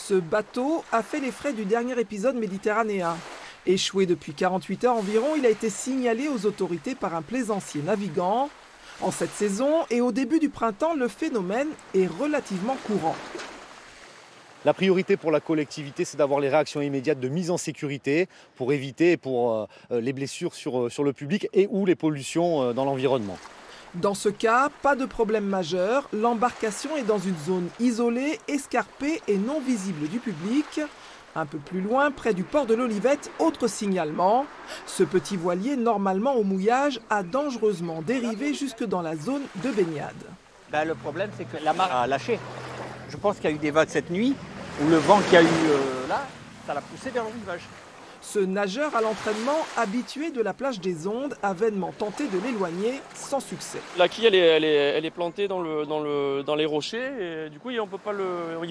Ce bateau a fait les frais du dernier épisode méditerranéen. Échoué depuis 48 heures environ, il a été signalé aux autorités par un plaisancier navigant. En cette saison et au début du printemps, le phénomène est relativement courant. La priorité pour la collectivité, c'est d'avoir les réactions immédiates de mise en sécurité pour éviter les blessures sur le public et ou les pollutions dans l'environnement. Dans ce cas, pas de problème majeur. L'embarcation est dans une zone isolée, escarpée et non visible du public. Un peu plus loin, près du port de l'Olivette, autre signalement. Ce petit voilier, normalement au mouillage, a dangereusement dérivé jusque dans la zone de baignade. Le problème, c'est que la marée a lâché. Je pense qu'il y a eu des vagues cette nuit, où le vent qu'il y a eu là, ça l'a poussé vers le rivage. Ce nageur à l'entraînement, habitué de la plage des Ondes, a vainement tenté de l'éloigner sans succès. La quille, elle est plantée dans les rochers et du coup, il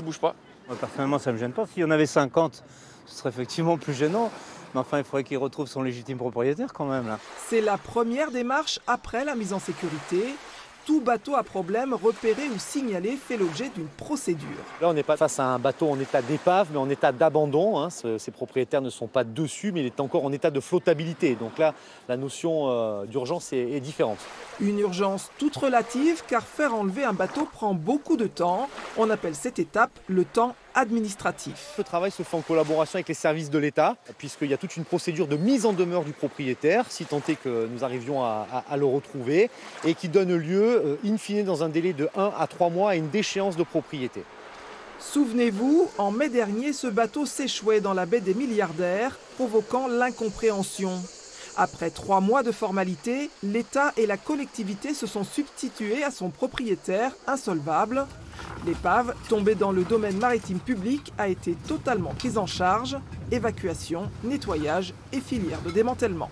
bouge pas. Moi, personnellement, ça ne me gêne pas. S'il y en avait 50, ce serait effectivement plus gênant. Mais enfin, il faudrait qu'il retrouve son légitime propriétaire quand même. Là. C'est la première démarche après la mise en sécurité. Tout bateau à problème repéré ou signalé fait l'objet d'une procédure. Là, on n'est pas face à un bateau en état d'épave, mais en état d'abandon. Ses propriétaires ne sont pas dessus, mais il est encore en état de flottabilité. Donc là, la notion d'urgence est différente. Une urgence toute relative, car faire enlever un bateau prend beaucoup de temps. On appelle cette étape le temps administratif. Le travail se fait en collaboration avec les services de l'État, puisqu'il y a toute une procédure de mise en demeure du propriétaire, si tant est que nous arrivions à le retrouver, et qui donne lieu, in fine, dans un délai de 1 à 3 mois, à une déchéance de propriété. Souvenez-vous, en mai dernier, ce bateau s'échouait dans la baie des Milliardaires, provoquant l'incompréhension. Après 3 mois de formalité, l'État et la collectivité se sont substitués à son propriétaire insolvable. L'épave, tombée dans le domaine maritime public, a été totalement prise en charge. Évacuation, nettoyage et filière de démantèlement.